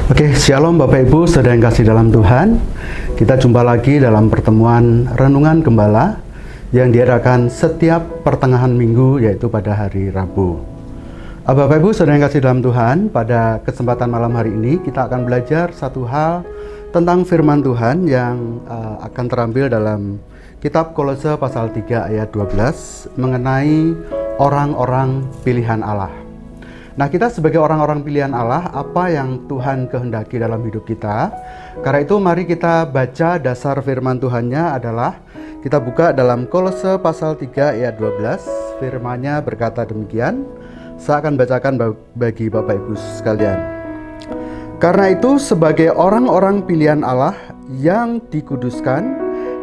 Oke, Shalom Bapak Ibu, saudara yang kasih dalam Tuhan. Kita jumpa lagi dalam pertemuan Renungan Gembala yang diadakan setiap pertengahan minggu, yaitu pada hari Rabu. Bapak Ibu, saudara yang kasih dalam Tuhan, pada kesempatan malam hari ini kita akan belajar satu hal tentang firman Tuhan yang akan terambil dalam kitab Kolose pasal 3 ayat 12 mengenai orang-orang pilihan Allah. Nah, kita sebagai orang-orang pilihan Allah, apa yang Tuhan kehendaki dalam hidup kita? Karena itu mari kita baca dasar firman Tuhannya adalah kita buka dalam Kolose pasal 3 ayat 12. Firman-Nya berkata demikian. Saya akan bacakan bagi Bapak Ibu sekalian. Karena itu sebagai orang-orang pilihan Allah yang dikuduskan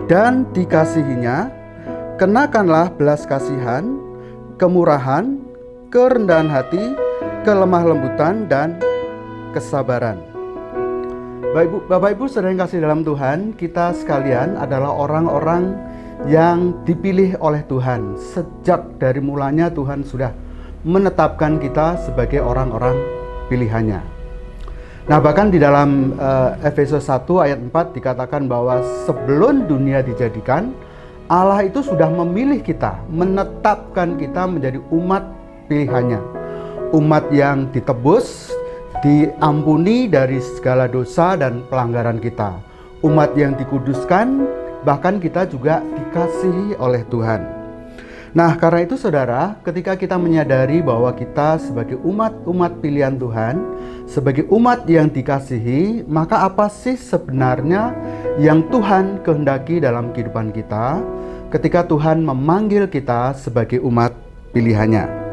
dan dikasihinya, kenakanlah belas kasihan, kemurahan, kerendahan hati, kelemah lembutan, dan kesabaran. Bapak Ibu saudara yang kasih dalam Tuhan, kita sekalian adalah orang-orang yang dipilih oleh Tuhan. Sejak dari mulanya Tuhan sudah menetapkan kita sebagai orang-orang pilihannya. Nah, bahkan di dalam Efesus 1 ayat 4 dikatakan bahwa sebelum dunia dijadikan, Allah itu sudah memilih kita, menetapkan kita menjadi umat pilihannya. Umat yang ditebus, diampuni dari segala dosa dan pelanggaran kita. Umat yang dikuduskan, bahkan kita juga dikasihi oleh Tuhan. Nah, karena itu saudara, ketika kita menyadari bahwa kita sebagai umat pilihan Tuhan, sebagai umat yang dikasihi, maka apa sih sebenarnya yang Tuhan kehendaki dalam kehidupan kita ketika Tuhan memanggil kita sebagai umat pilihannya?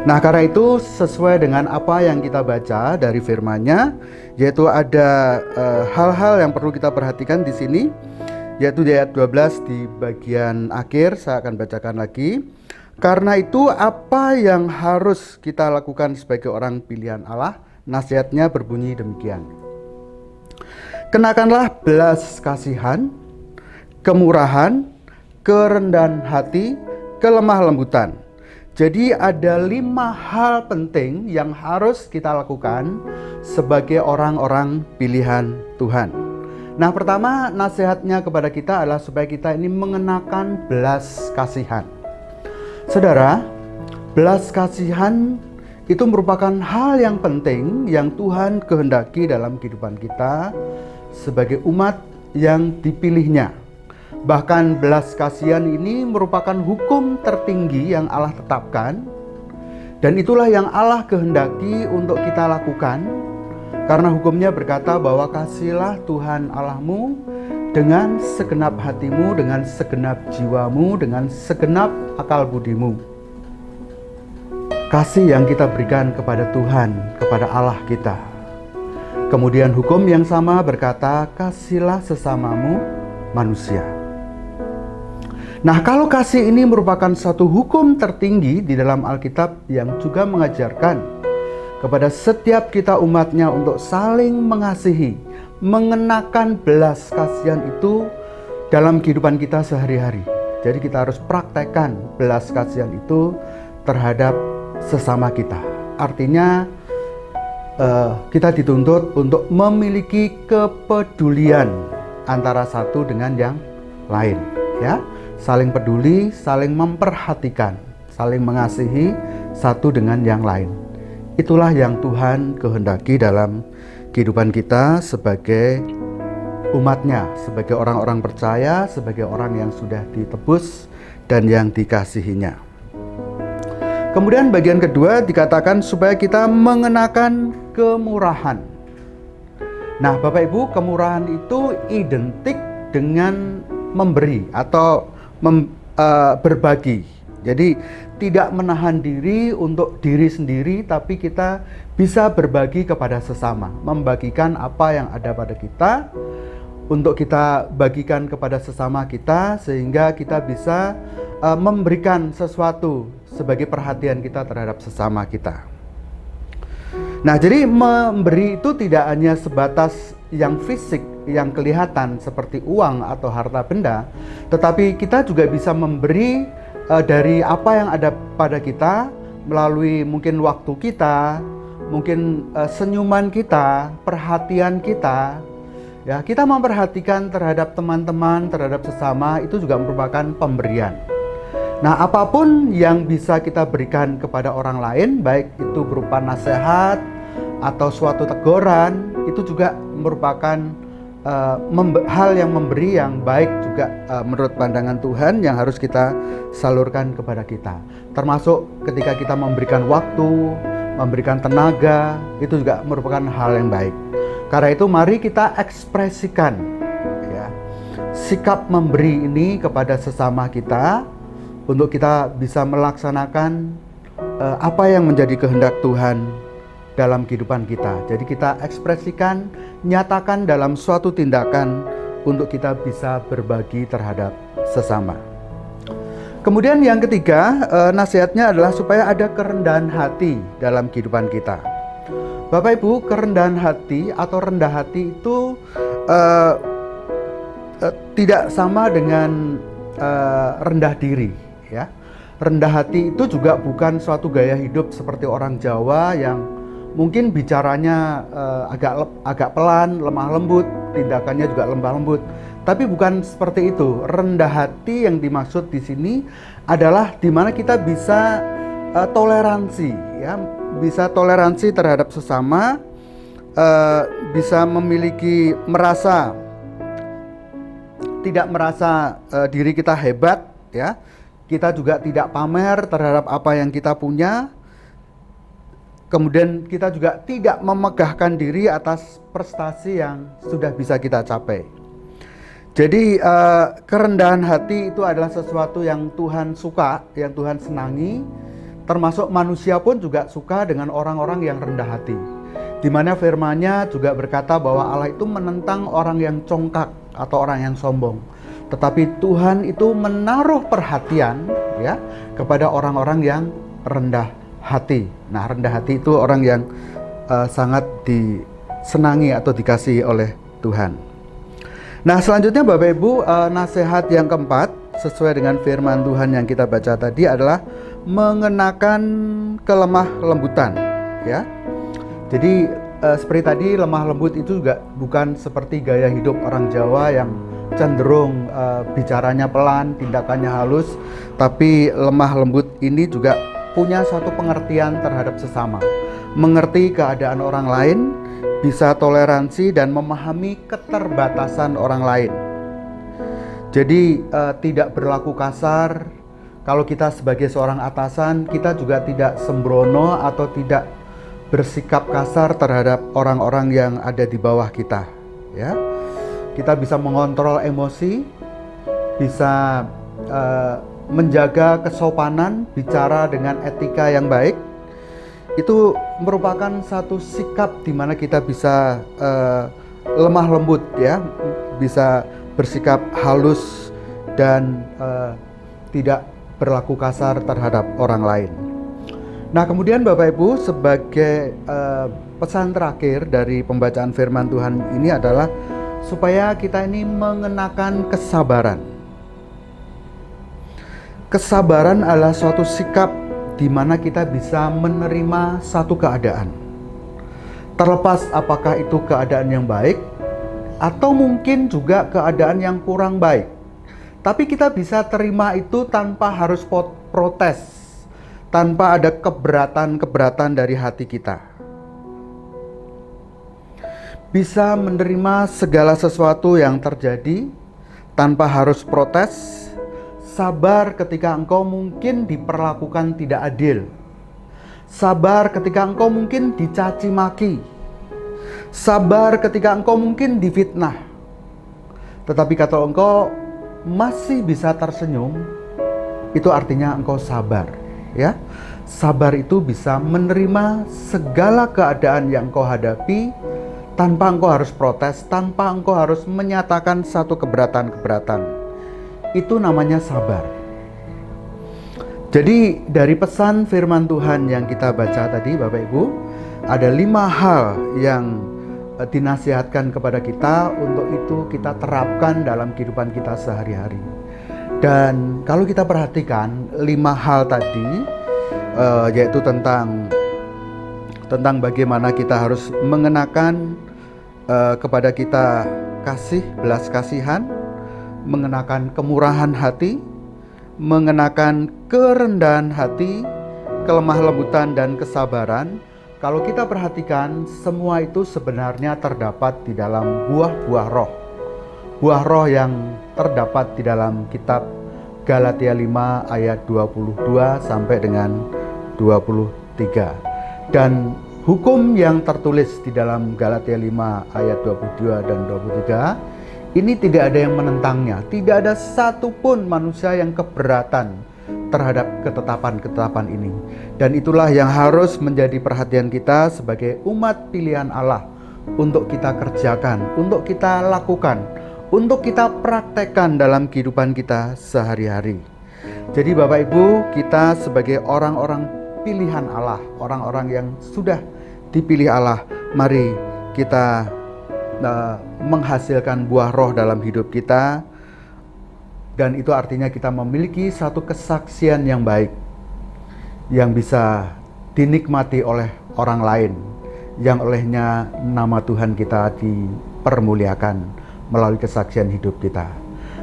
Nah, karena itu sesuai dengan apa yang kita baca dari firman-Nya, yaitu ada hal-hal yang perlu kita perhatikan di sini, yaitu di ayat 12 di bagian akhir. Saya akan bacakan lagi. Karena itu apa yang harus kita lakukan sebagai orang pilihan Allah? Nasihatnya berbunyi demikian. Kenakanlah belas kasihan, kemurahan, kerendahan hati, kelemah lembutan. Jadi ada 5 hal penting yang harus kita lakukan sebagai orang-orang pilihan Tuhan. Nah, pertama nasihatnya kepada kita adalah supaya kita ini mengenakan belas kasihan. Saudara, belas kasihan itu merupakan hal yang penting yang Tuhan kehendaki dalam kehidupan kita sebagai umat yang dipilihnya. Bahkan belas kasihan ini merupakan hukum tertinggi yang Allah tetapkan, dan itulah yang Allah kehendaki untuk kita lakukan, karena hukumnya berkata bahwa kasihilah Tuhan Allahmu dengan segenap hatimu, dengan segenap jiwamu, dengan segenap akal budimu. Kasih yang kita berikan kepada Tuhan, kepada Allah kita. Kemudian hukum yang sama berkata, kasihilah sesamamu manusia. Nah, kalau kasih ini merupakan satu hukum tertinggi di dalam Alkitab yang juga mengajarkan kepada setiap kita umatnya untuk saling mengasihi, mengenakan belas kasihan itu dalam kehidupan kita sehari-hari. Jadi kita harus praktekkan belas kasihan itu terhadap sesama kita. Artinya kita dituntut untuk memiliki kepedulian antara satu dengan yang lain, ya. Saling peduli, saling memperhatikan, saling mengasihi satu dengan yang lain. Itulah yang Tuhan kehendaki dalam kehidupan kita sebagai umatnya, sebagai orang-orang percaya, sebagai orang yang sudah ditebus dan yang dikasihinya. Kemudian bagian kedua dikatakan supaya kita mengenakan kemurahan. Nah, Bapak Ibu, kemurahan itu identik dengan memberi atau berbagi. Jadi tidak menahan diri untuk diri sendiri, tapi kita bisa berbagi kepada sesama, membagikan apa yang ada pada kita untuk kita bagikan kepada sesama kita, sehingga kita bisa memberikan sesuatu sebagai perhatian kita terhadap sesama kita. Nah, jadi memberi itu tidak hanya sebatas yang fisik, yang kelihatan seperti uang atau harta benda, tetapi kita juga bisa memberi dari apa yang ada pada kita melalui mungkin waktu kita, mungkin senyuman kita, perhatian kita, ya, kita memperhatikan terhadap teman-teman, terhadap sesama, itu juga merupakan pemberian. Nah, apapun yang bisa kita berikan kepada orang lain, baik itu berupa nasihat atau suatu teguran, itu juga merupakan hal yang memberi yang baik juga menurut pandangan Tuhan yang harus kita salurkan kepada kita. Termasuk ketika kita memberikan waktu, memberikan tenaga, itu juga merupakan hal yang baik. Karena itu mari kita ekspresikan, ya, sikap memberi ini kepada sesama kita untuk kita bisa melaksanakan apa yang menjadi kehendak Tuhan dalam kehidupan kita. Jadi kita ekspresikan, nyatakan dalam suatu tindakan untuk kita bisa berbagi terhadap sesama. Kemudian yang ketiga, nasihatnya adalah supaya ada kerendahan hati dalam kehidupan kita. Bapak Ibu, kerendahan hati atau rendah hati itu tidak sama dengan rendah diri, ya. Rendah hati itu juga bukan suatu gaya hidup seperti orang Jawa yang mungkin bicaranya agak pelan, lemah lembut, tindakannya juga lemah lembut. Tapi bukan seperti itu. Rendah hati yang dimaksud di sini adalah di mana kita bisa toleransi, ya, bisa toleransi terhadap sesama, bisa memiliki tidak merasa diri kita hebat, ya. Kita juga tidak pamer terhadap apa yang kita punya. Kemudian kita juga tidak memegahkan diri atas prestasi yang sudah bisa kita capai. Jadi kerendahan hati itu adalah sesuatu yang Tuhan suka, yang Tuhan senangi. Termasuk manusia pun juga suka dengan orang-orang yang rendah hati. Di mana firman-Nya juga berkata bahwa Allah itu menentang orang yang congkak atau orang yang sombong. Tetapi Tuhan itu menaruh perhatian, ya, kepada orang-orang yang rendah hati. Nah, rendah hati itu orang yang sangat disenangi atau dikasihi oleh Tuhan. Nah, selanjutnya Bapak Ibu, nasihat yang keempat sesuai dengan firman Tuhan yang kita baca tadi adalah mengenakan kelemah lembutan, ya. Jadi seperti tadi, lemah lembut itu juga bukan seperti gaya hidup orang Jawa yang cenderung bicaranya pelan, tindakannya halus, tapi lemah lembut ini juga punya suatu pengertian terhadap sesama, mengerti keadaan orang lain, bisa toleransi dan memahami keterbatasan orang lain. Jadi tidak berlaku kasar. Kalau kita sebagai seorang atasan, kita juga tidak sembrono atau tidak bersikap kasar terhadap orang-orang yang ada di bawah kita, ya. Kita bisa mengontrol emosi, bisa menjaga kesopanan, bicara dengan etika yang baik. Itu merupakan satu sikap di mana kita bisa lemah lembut, ya, bisa bersikap halus dan tidak berlaku kasar terhadap orang lain. Nah, kemudian Bapak Ibu, sebagai pesan terakhir dari pembacaan firman Tuhan ini adalah supaya kita ini mengenakan kesabaran. Kesabaran adalah suatu sikap di mana kita bisa menerima satu keadaan. Terlepas apakah itu keadaan yang baik atau mungkin juga keadaan yang kurang baik. Tapi kita bisa terima itu tanpa harus protes, tanpa ada keberatan dari hati kita. Bisa menerima segala sesuatu yang terjadi tanpa harus protes. Sabar ketika engkau mungkin diperlakukan tidak adil. Sabar ketika engkau mungkin dicaci maki. Sabar ketika engkau mungkin difitnah. Tetapi kalau engkau masih bisa tersenyum, itu artinya engkau sabar, ya. Sabar itu bisa menerima segala keadaan yang engkau hadapi tanpa engkau harus protes, tanpa engkau harus menyatakan satu keberatan. Itu namanya sabar. Jadi dari pesan firman Tuhan yang kita baca tadi Bapak Ibu, ada 5 hal yang dinasihatkan kepada kita, untuk itu kita terapkan dalam kehidupan kita sehari-hari. Dan kalau kita perhatikan 5 hal tadi, yaitu tentang tentang bagaimana kita harus mengenakan kepada kita kasih, belas kasihan, mengenakan kemurahan hati, mengenakan kerendahan hati, kelemah lembutan dan kesabaran. Kalau kita perhatikan, semua itu sebenarnya terdapat di dalam buah-buah roh. Buah roh yang terdapat di dalam kitab Galatia 5 ayat 22 sampai dengan 23. Dan hukum yang tertulis di dalam Galatia 5 ayat 22 dan 23 ini tidak ada yang menentangnya. Tidak ada satupun manusia yang keberatan terhadap ketetapan-ketetapan ini. Dan itulah yang harus menjadi perhatian kita sebagai umat pilihan Allah untuk kita kerjakan, untuk kita lakukan, untuk kita praktekkan dalam kehidupan kita sehari-hari. Jadi Bapak Ibu, kita sebagai orang-orang pilihan Allah, orang-orang yang sudah dipilih Allah, mari kita menghasilkan buah roh dalam hidup kita. Dan itu artinya kita memiliki satu kesaksian yang baik, yang bisa dinikmati oleh orang lain, yang olehnya nama Tuhan kita dipermuliakan melalui kesaksian hidup kita.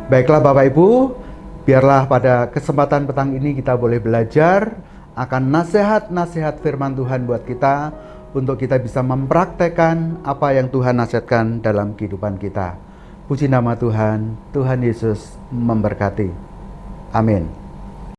Baiklah Bapak Ibu, biarlah pada kesempatan petang ini kita boleh belajar akan nasihat-nasihat firman Tuhan buat kita, untuk kita bisa mempraktekkan apa yang Tuhan nasihatkan dalam kehidupan kita. Puji nama Tuhan, Tuhan Yesus memberkati. Amin.